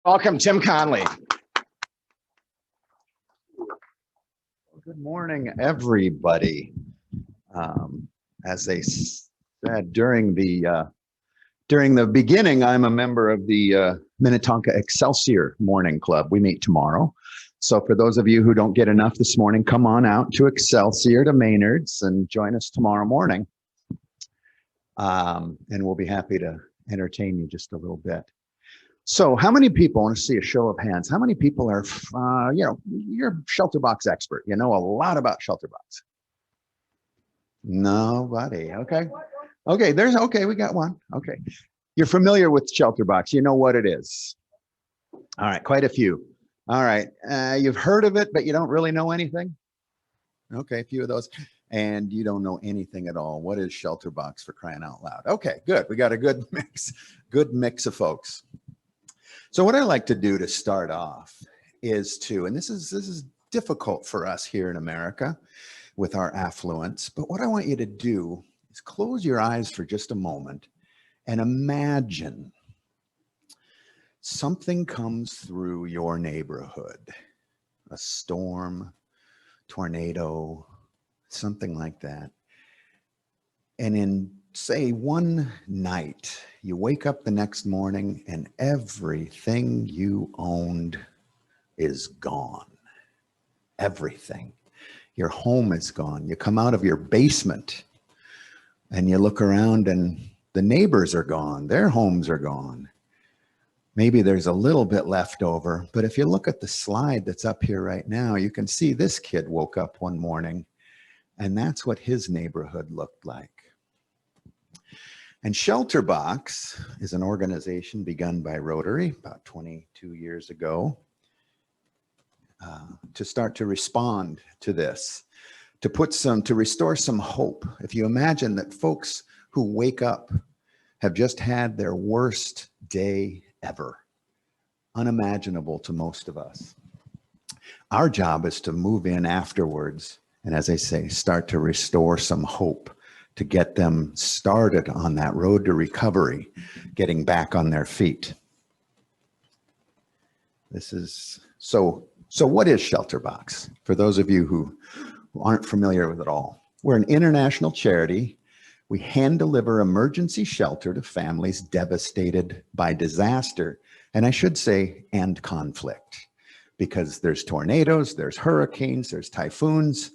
Welcome, Tim Connelly. Good morning, everybody. As they said during the beginning, I'm a member of the Minnetonka Excelsior Morning Club. We meet tomorrow. So for those of you who don't get enough this morning, come on out to Excelsior to Maynard's and join us tomorrow morning. And we'll be happy to entertain you just a little bit. So how many people, I want to see a show of hands, how many people are, you're a shelter box expert. You know a lot about shelter box. Nobody. Okay. Okay, we got one. Okay. You're familiar with shelter box. You know what it is. All right, quite a few. All right. You've heard of it, but you don't really know anything. Okay, a few of those. And you don't know anything at all. What is shelter box, for crying out loud? Okay, good. We got a good mix of folks. So what I like to do to start off is to, and this is difficult for us here in America with our affluence, but what I want you to do is close your eyes for just a moment and imagine something comes through your neighborhood, a storm, tornado, something like that. And in, say, one night, you wake up the next morning and everything you owned is gone. Everything. Your home is gone. You come out of your basement and you look around and the neighbors are gone. Their homes are gone. Maybe there's a little bit left over, but if you look at the slide that's up here right now, you can see this kid woke up one morning and that's what his neighborhood looked like. And Shelter Box is an organization begun by Rotary about 22 years ago to start to respond to this, to restore some hope. If you imagine that folks who wake up have just had their worst day ever, unimaginable to most of us. Our job is to move in afterwards and, as I say, start to restore some hope, to get them started on that road to recovery, getting back on their feet. This is, so what is Shelter Box? For those of you who aren't familiar with it all, we're an international charity. We hand deliver emergency shelter to families devastated by disaster, and I should say, and conflict, because there's tornadoes, there's hurricanes, there's typhoons.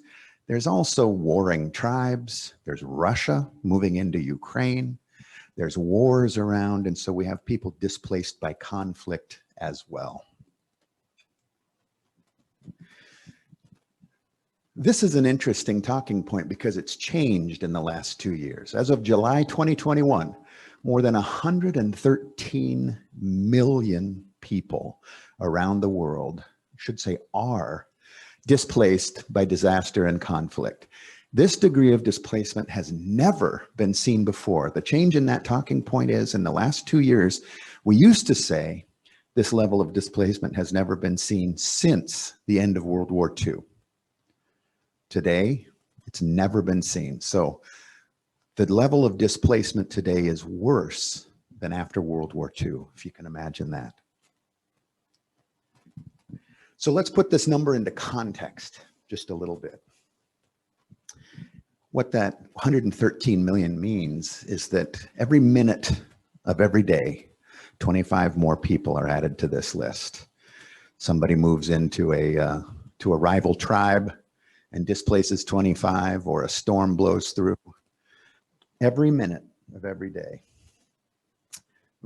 There's also warring tribes. There's Russia moving into Ukraine. There's wars around. And so we have people displaced by conflict as well. This is an interesting talking point because it's changed in the last 2 years. As of July 2021, more than 113 million people around the world, I should say are, displaced by disaster and conflict. This degree of displacement has never been seen before. The change in that talking point is, in the last 2 years, we used to say this level of displacement has never been seen since the end of World War II. Today, it's never been seen. So the level of displacement today is worse than after World War II, if you can imagine that. So let's put this number into context just a little bit. What that 113 million means is that every minute of every day, 25 more people are added to this list. Somebody moves into a rival tribe and displaces 25, or a storm blows through. Every minute of every day.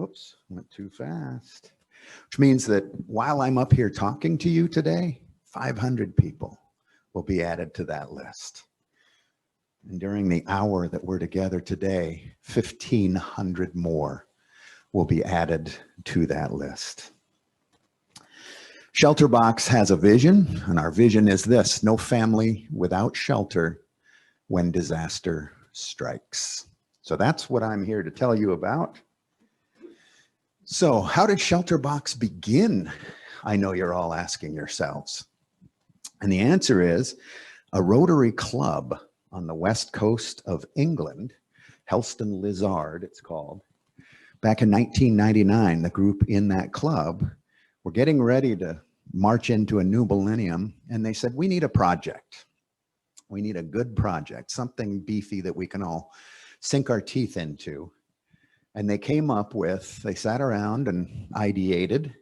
Oops, went too fast. Which means that while I'm up here talking to you today, 500 people will be added to that list. And during the hour that we're together today, 1,500 more will be added to that list. Shelter Box has a vision, and our vision is this: no family without shelter when disaster strikes. So that's what I'm here to tell you about. So how did Shelter Box begin? I know you're all asking yourselves. And the answer is a Rotary club on the west coast of England, Helston Lizard it's called. Back in 1999, the group in that club We're getting ready to march into a new millennium, and they said, we need a project. We need a good project, something beefy that we can all sink our teeth into. And they came up with, they sat around and ideated,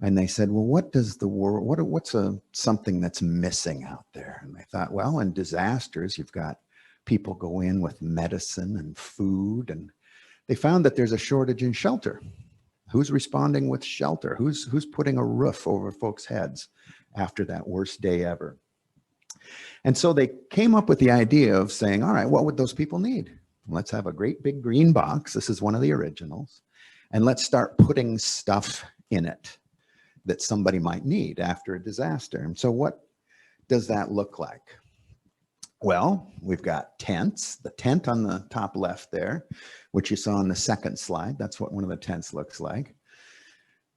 and they said, well, what does the world, what's something that's missing out there? And they thought, well, in disasters, you've got people go in with medicine and food, and they found that there's a shortage in shelter. Who's responding with shelter? Who's putting a roof over folks' heads after that worst day ever? And so they came up with the idea of saying, all right, what would those people need? Let's have a great big green box. This is one of the originals. And let's start putting stuff in it that somebody might need after a disaster. And so what does that look like? Well, we've got tents, the tent on the top left there, which you saw on the second slide. That's what one of the tents looks like.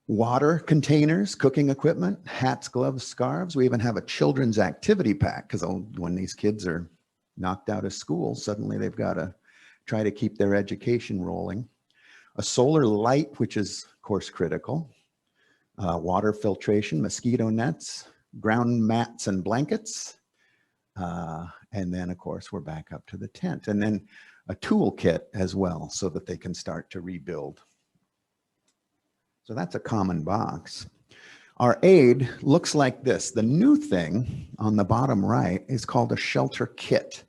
Water containers, cooking equipment, hats, gloves, scarves. We even have a children's activity pack because when these kids are knocked out of school, suddenly they've got to try to keep their education rolling. A solar light, which is, of course, critical. Water filtration, mosquito nets, ground mats and blankets. And then, of course, we're back up to the tent. And then a toolkit as well so that they can start to rebuild. So that's a common box. Our aid looks like this. The new thing on the bottom right is called a shelter kit.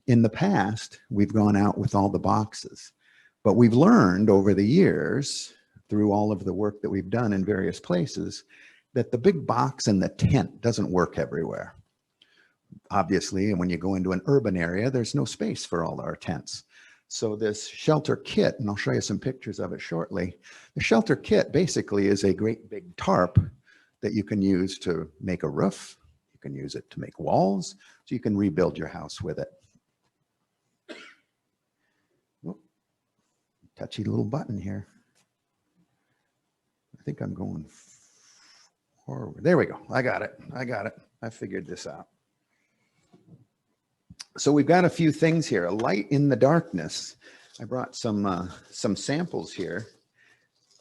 In the past, we've gone out with all the boxes, but we've learned over the years through all of the work that we've done in various places that the big box and the tent doesn't work everywhere. Obviously, and when you go into an urban area, there's no space for all our tents. So this shelter kit, and I'll show you some pictures of it shortly, the shelter kit basically is a great big tarp that you can use to make a roof. You can use it to make walls, so you can rebuild your house with it. Oh, touchy little button here. I think I'm going forward. There we go. I got it. I figured this out. So we've got a few things here. A light in the darkness. I brought some samples here.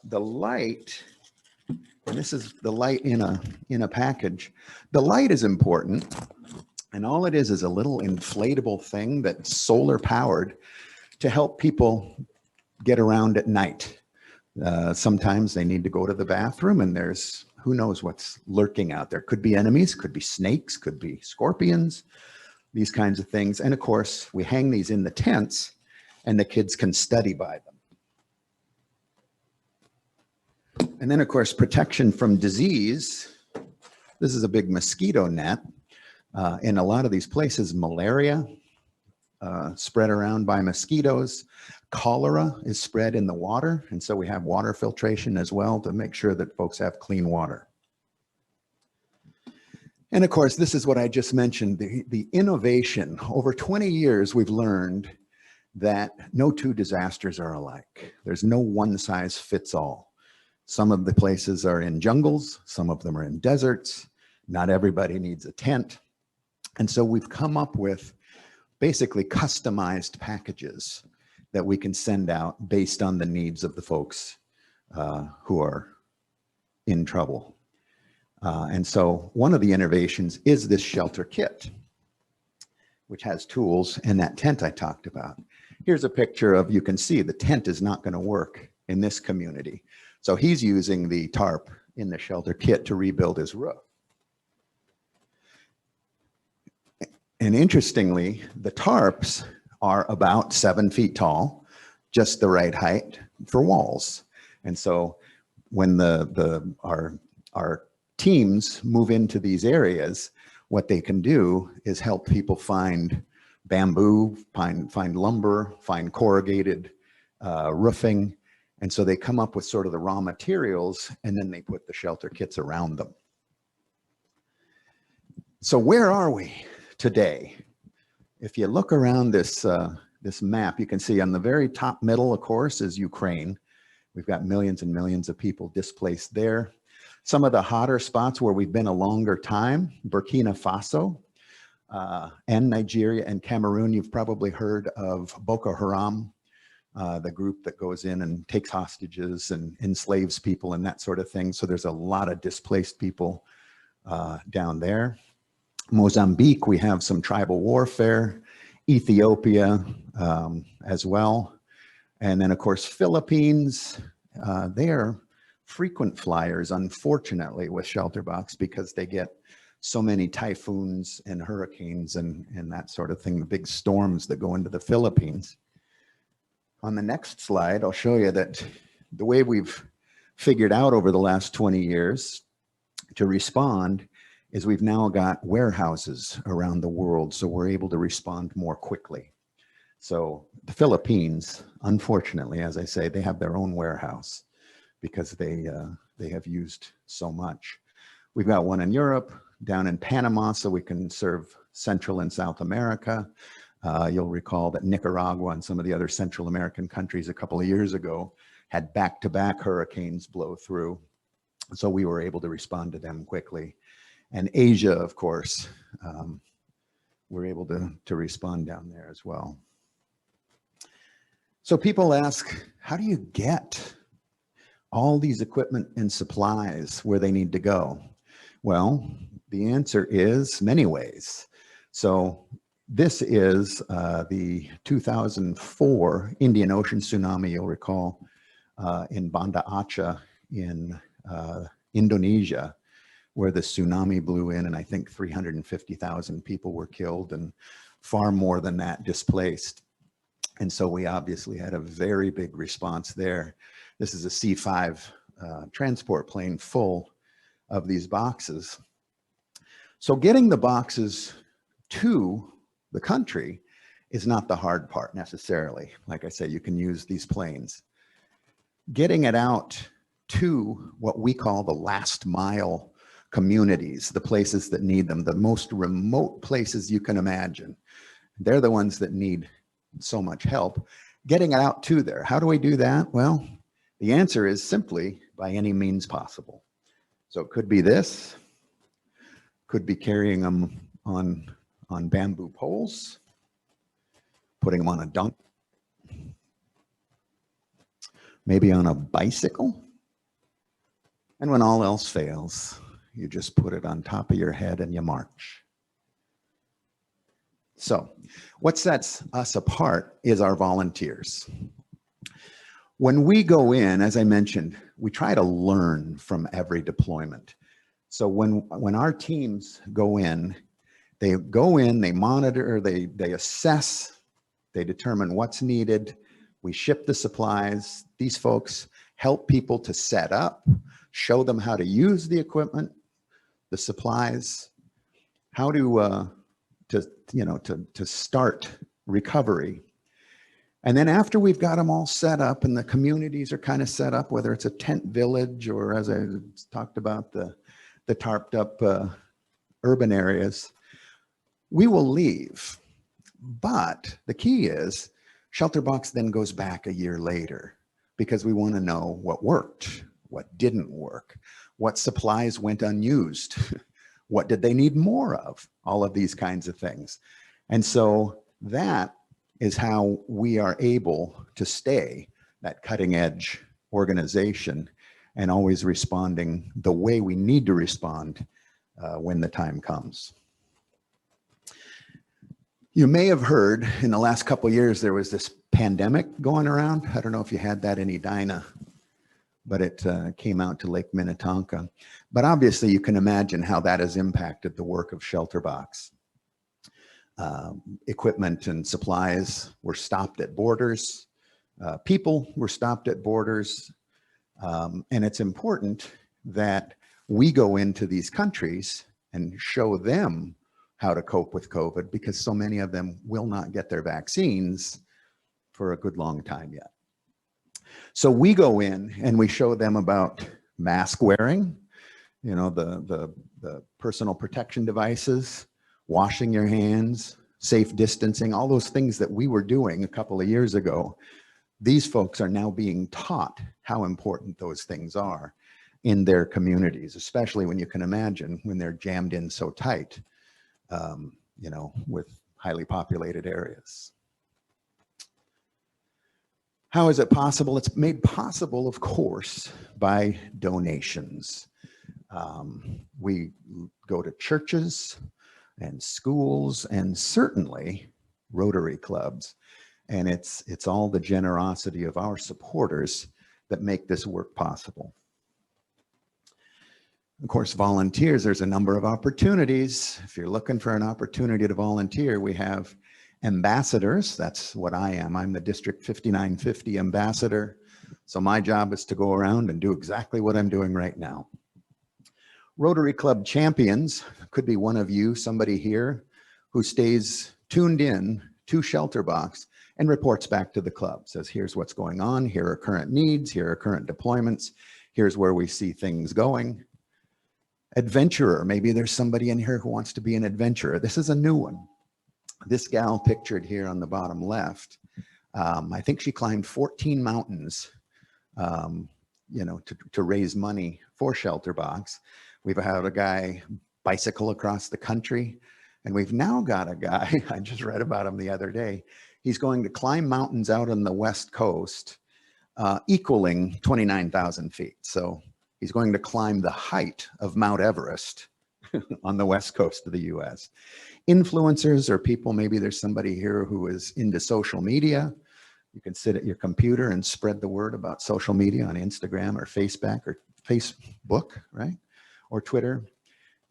The light, and this is the light in a package. The light is important, and all it is a little inflatable thing that's solar powered to help people get around at night. Sometimes they need to go to the bathroom, and there's who knows what's lurking out there. Could be enemies, could be snakes, could be scorpions, these kinds of things. And of course, we hang these in the tents, and the kids can study by them. And then, of course, protection from disease. This is a big mosquito net. In a lot of these places, malaria spread around by mosquitoes. Cholera is spread in the water, and so we have water filtration as well to make sure that folks have clean water. And of course, this is what I just mentioned, the innovation. Over 20 years, we've learned that no two disasters are alike. There's no one size fits all. Some of the places are in jungles, some of them are in deserts. Not everybody needs a tent. And so we've come up with basically customized packages that we can send out based on the needs of the folks who are in trouble. And so one of the innovations is this shelter kit, which has tools and that tent I talked about. Here's a picture of, you can see the tent is not going to work in this community. So he's using the tarp in the shelter kit to rebuild his roof. And interestingly, the tarps are about 7 feet tall, just the right height for walls. And so when our teams move into these areas, what they can do is help people find bamboo, find lumber, find corrugated roofing. And so they come up with sort of the raw materials, and then they put the shelter kits around them. So where are we today? If you look around this map, you can see on the very top middle, of course, is Ukraine. We've got millions and millions of people displaced there. Some of the hotter spots where we've been a longer time, Burkina Faso and Nigeria and Cameroon. You've probably heard of Boko Haram the group that goes in and takes hostages and enslaves people and that sort of thing. So there's a lot of displaced people down there. Mozambique, we have some tribal warfare. Ethiopia as well. And then, of course, Philippines, they are frequent flyers, unfortunately, with Shelter Box because they get so many typhoons and hurricanes and that sort of thing, the big storms that go into the Philippines. On the next slide, I'll show you that the way we've figured out over the last 20 years to respond is we've now got warehouses around the world, so we're able to respond more quickly. So the Philippines, unfortunately, as I say, they have their own warehouse because they have used so much. We've got one in Europe, down in Panama, so we can serve Central and South America. You'll recall that Nicaragua and some of the other Central American countries a couple of years ago had back-to-back hurricanes blow through. So we were able to respond to them quickly. And Asia, of course, we're able to respond down there as well. So people ask, how do you get all these equipment and supplies where they need to go? Well, the answer is many ways. So this is the 2004 Indian Ocean tsunami, you'll recall, in Banda Aceh in Indonesia, where the tsunami blew in and I think 350,000 people were killed and far more than that displaced. And so we obviously had a very big response there. This is a C-5 transport plane full of these boxes. So getting the boxes to the country is not the hard part necessarily. Like I said, you can use these planes. Getting it out to what we call the last mile communities, the places that need them, the most remote places you can imagine. They're the ones that need so much help. Getting it out to there. How do we do that? Well, the answer is simply by any means possible. So it could be this, could be carrying them on bamboo poles, putting them on a donkey, maybe on a bicycle. And when all else fails, you just put it on top of your head and you march. So what sets us apart is our volunteers. When we go in, as I mentioned, we try to learn from every deployment. So when our teams go in, they monitor, they assess, they determine what's needed. We ship the supplies. These folks help people to set up, show them how to use the equipment, the supplies, how to start recovery. And then after we've got them all set up and the communities are kind of set up, whether it's a tent village or, as I talked about, the tarped up urban areas, we will leave. But the key is Shelter Box then goes back a year later because we want to know what worked, what didn't work, what supplies went unused, what did they need more of, all of these kinds of things. And so that is how we are able to stay that cutting edge organization and always responding the way we need to respond when the time comes. You may have heard in the last couple of years, there was this pandemic going around. I don't know if you had that in Edina, but it came out to Lake Minnetonka. But obviously you can imagine how that has impacted the work of Shelter Box. Equipment and supplies were stopped at borders. People were stopped at borders. And it's important that we go into these countries and show them how to cope with COVID because so many of them will not get their vaccines for a good long time yet. So we go in and we show them about mask wearing, you know, the personal protection devices, washing your hands, safe distancing, all those things that we were doing a couple of years ago. These folks are now being taught how important those things are in their communities, especially when you can imagine when they're jammed in so tight, you know, with highly populated areas. How is it possible? It's made possible, of course, by donations. We go to churches and schools and certainly Rotary clubs. And it's all the generosity of our supporters that make this work possible. Of course, volunteers, there's a number of opportunities. If you're looking for an opportunity to volunteer, we have ambassadors. That's what I am. I'm the District 5950 ambassador. So my job is to go around and do exactly what I'm doing right now. Rotary Club champions could be one of you, somebody here who stays tuned in to Shelter Box and reports back to the club. Says, here's what's going on. Here are current needs. Here are current deployments. Here's where we see things going. Adventurer, maybe there's somebody in here who wants to be an adventurer. This is a new one. This gal pictured here on the bottom left, I think she climbed 14 mountains, you know, to raise money for Shelter Box. We've had a guy bicycle across the country, and we've now got a guy, I just read about him the other day. He's going to climb mountains out on the West Coast, equaling 29,000 feet. So he's going to climb the height of Mount Everest on the West Coast of the US. Influencers are people, maybe there's somebody here who is into social media. You can sit at your computer and spread the word about social media on Instagram or Facebook, right? Or Twitter.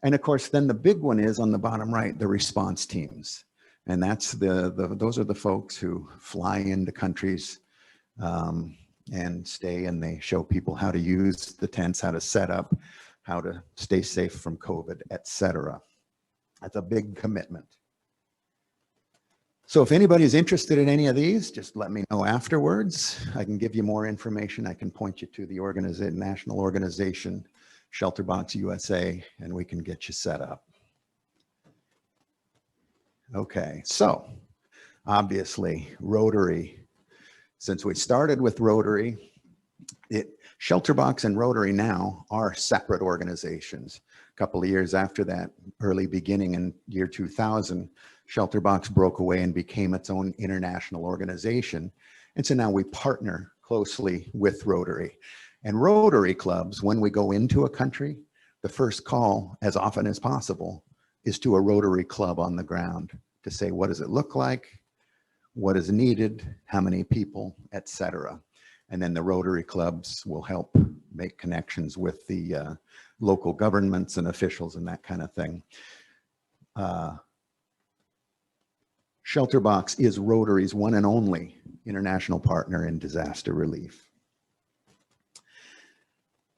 And of course, then the big one is on the bottom right, the response teams. And that's those are the folks who fly into countries and stay, and they show people how to use the tents, how to set up, how to stay safe from COVID, etc. That's a big commitment. So if anybody's interested in any of these, just let me know afterwards. I can give you more information. I can point you to the national organization, Shelter Box USA, and we can get you set up. Okay, so obviously Rotary, since we started with Rotary, Shelter Box and Rotary now are separate organizations. A couple of years after that, early beginning in year 2000, Shelter Box broke away and became its own international organization. And so now we partner closely with Rotary. And Rotary clubs, when we go into a country, the first call, as often as possible, is to a Rotary club on the ground to say, what does it look like? What is needed? How many people, etc. And then the Rotary clubs will help make connections with the local governments and officials and that kind of thing. Shelter Box is Rotary's one and only international partner in disaster relief.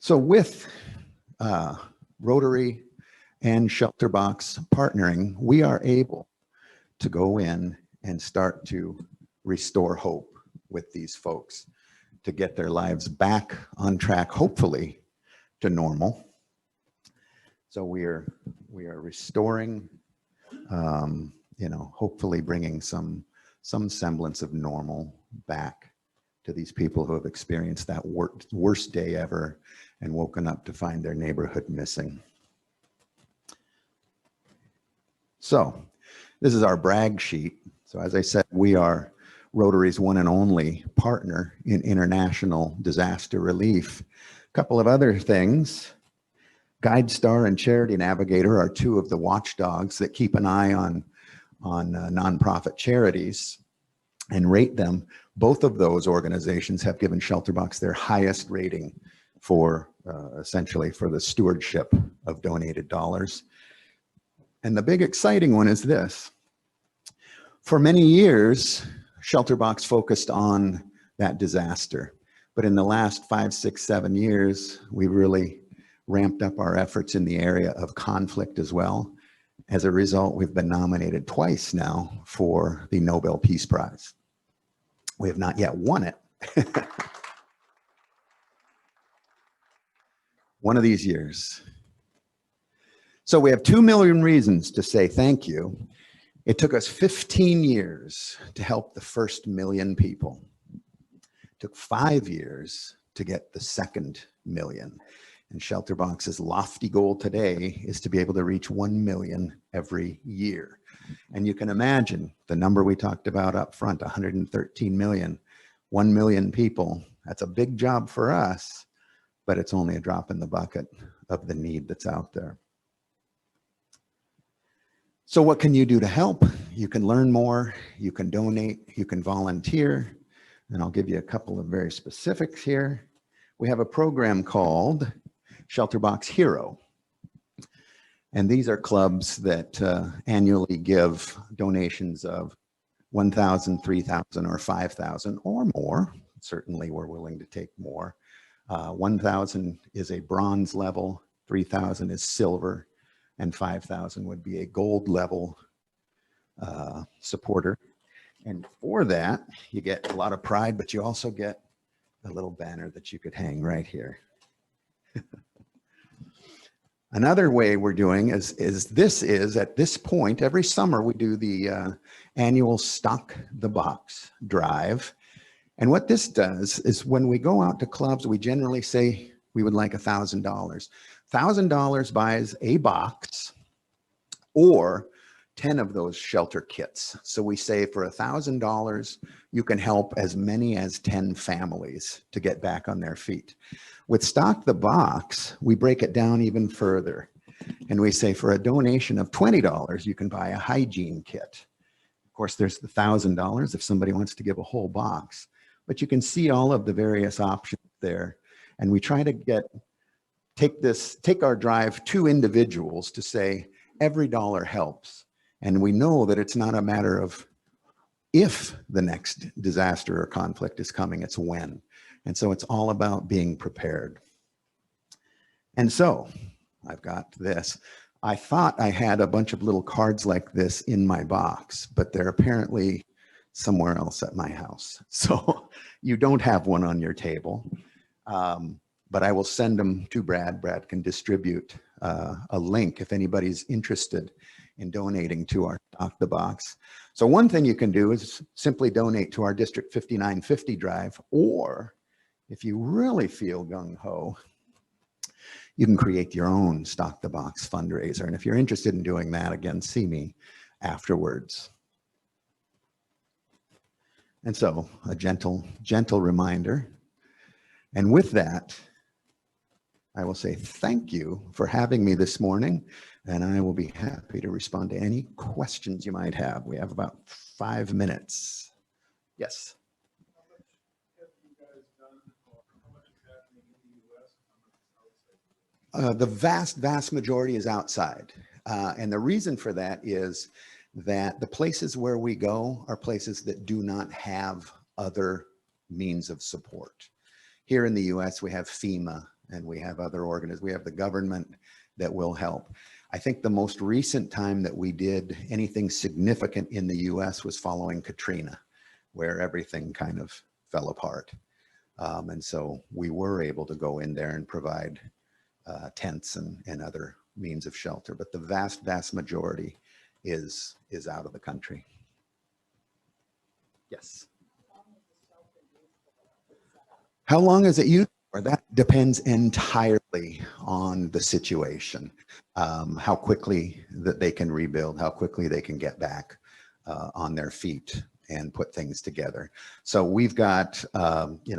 So with Rotary and Shelter Box partnering, we are able to go in and start to restore hope with these folks to get their lives back on track, hopefully to normal. So we are restoring, you know, hopefully bringing some semblance of normal back to these people who have experienced that worst day ever and woken up to find their neighborhood missing. So this is our brag sheet. So as I said, we are Rotary's one and only partner in international disaster relief. A couple of other things. GuideStar and Charity Navigator are two of the watchdogs that keep an eye on nonprofit charities and rate them. Both of those organizations have given Shelter Box their highest rating for essentially for the stewardship of donated dollars. And the big exciting one is this. For many years, Shelter Box focused on that disaster. But in the last 5, 6, 7 years, we really ramped up our efforts in the area of conflict as well. As a result, we've been nominated twice now for the Nobel Peace Prize. We have not yet won it. One of these years. So we have 2 million reasons to say thank you. It took us 15 years to help the first 1 million people. It took 5 years to get the second 1 million. And Shelter Box's lofty goal today is to be able to reach 1 million every year. And you can imagine the number we talked about up front, 113 million. 1 million people. That's a big job for us, but it's only a drop in the bucket of the need that's out there. So what can you do to help? You can learn more, you can donate, you can volunteer, and I'll give you a couple of very specifics here. We have a program called Shelter Box Hero. And these are clubs that annually give donations of 1,000, 3,000, or 5,000 or more. Certainly we're willing to take more. 1,000 is a bronze level, 3,000 is silver, and 5,000 would be a gold level supporter. And for that, you get a lot of pride, but you also get a little banner that you could hang right here. Another way we're doing is at this point, every summer we do the annual Stock the Box drive. And what this does is when we go out to clubs, we generally say we would like $1,000. $1,000 buys a box or 10 of those shelter kits. So we say for $1,000, you can help as many as 10 families to get back on their feet. With Stock the Box, we break it down even further. And we say for a donation of $20, you can buy a hygiene kit. Of course, there's the $1,000 if somebody wants to give a whole box. But you can see all of the various options there. And we try to take our drive to individuals to say every dollar helps. And we know that it's not a matter of if the next disaster or conflict is coming, it's when. And so it's all about being prepared. And so I've got this. I thought I had a bunch of little cards like this in my box, but they're apparently somewhere else at my house. So you don't have one on your table, but I will send them to Brad. Brad can distribute a link if anybody's interested in donating to our Stock the Box. So one thing you can do is simply donate to our District 5950 drive, or if you really feel gung-ho, you can create your own Stock the Box fundraiser. And if you're interested in doing that, again, see me afterwards. And so a gentle reminder. And with that, I will say thank you for having me this morning, and I will be happy to respond to any questions you might have. We have about 5 minutes. Yes. How much have you guys done, or how much is happening in the U.S. and how much is outside? The vast majority is outside. And the reason for that is that the places where we go are places that do not have other means of support. Here in the US, we have FEMA and we have other organizations. We have the government that will help. I think the most recent time that we did anything significant in the US was following Katrina, where everything kind of fell apart. And so we were able to go in there and provide tents and other means of shelter, but the vast majority is out of the country. Yes. How long is it used for? That depends entirely on the situation, how quickly that they can rebuild, how quickly they can get back on their feet and put things together. So we've got,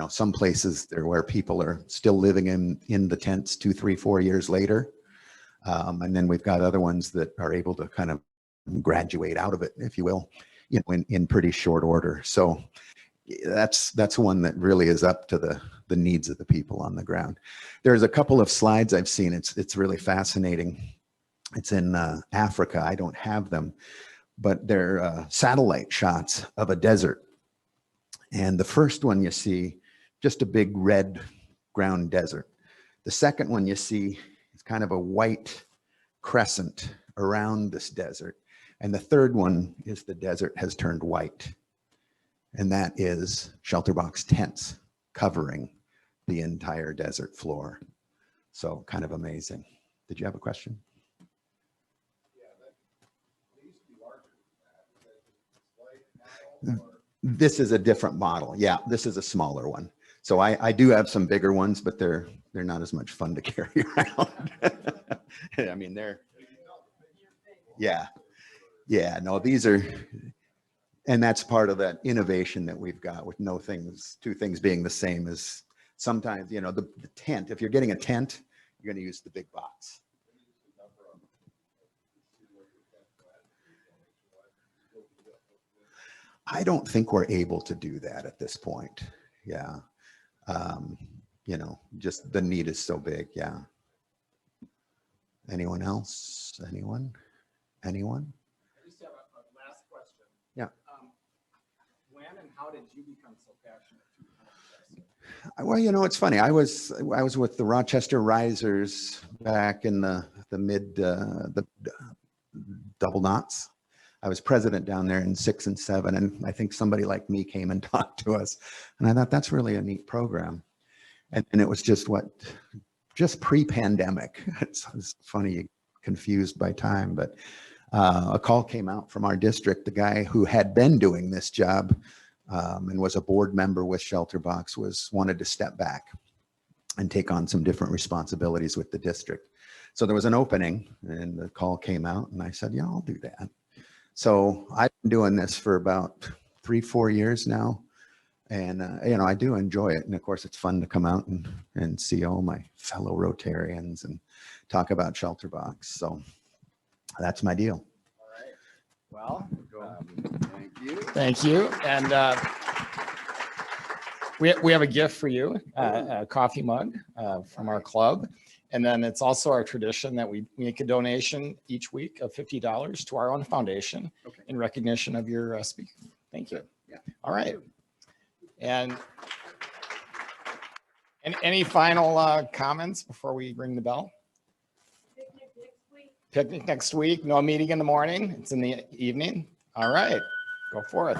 some places there where people are still living in the tents 2, 3, 4 years later. And then we've got other ones that are able to kind of graduate out of it, if you will, in pretty short order. So that's one that really is up to the needs of the people on the ground. There's a couple of slides I've seen. It's really fascinating. It's in Africa. I don't have them, but they're satellite shots of a desert. And the first one you see, just a big red ground desert. The second one you see is kind of a white crescent around this desert. And the third one is the desert has turned white. And that is shelter box tents covering the entire desert floor. So kind of amazing. Did you have a question? This is a different model. Yeah, this is a smaller one. So I do have some bigger ones, but they're not as much fun to carry around. I mean, yeah, no, these are, And that's part of that innovation that we've got with two things being the same is sometimes, you know, the tent, if you're getting a tent, you're going to use the big box. I don't think we're able to do that at this point. Yeah. You know, just the need is so big. Yeah. Anyone else? Anyone? I just have a last question. Yeah. When and how did you become so passionate? Well, you know, it's funny. I was with the Rochester Risers back in the double knots. I was president down there in 6 and 7, and I think somebody like me came and talked to us, and I thought that's really a neat program. And it was just pre-pandemic. It's funny, confused by time, but a call came out from our district. The guy who had been doing this job and was a board member with Shelter Box wanted to step back and take on some different responsibilities with the district. So there was an opening, and the call came out, and I said, yeah, I'll do that. So I've been doing this for about 3-4 years now. And, you know, I do enjoy it. And of course, it's fun to come out and see all my fellow Rotarians and talk about Shelter Box. So that's my deal. All right. Well, Thank you. thank you. And we have a gift for you, a coffee mug from our club. And then it's also our tradition that we make a donation each week of $50 to our own foundation in recognition of your speaking. Thank you. Yeah. All right. And any final comments before we ring the bell? Picnic next week. Picnic next week. No meeting in the morning. It's in the evening. All right. Go for it.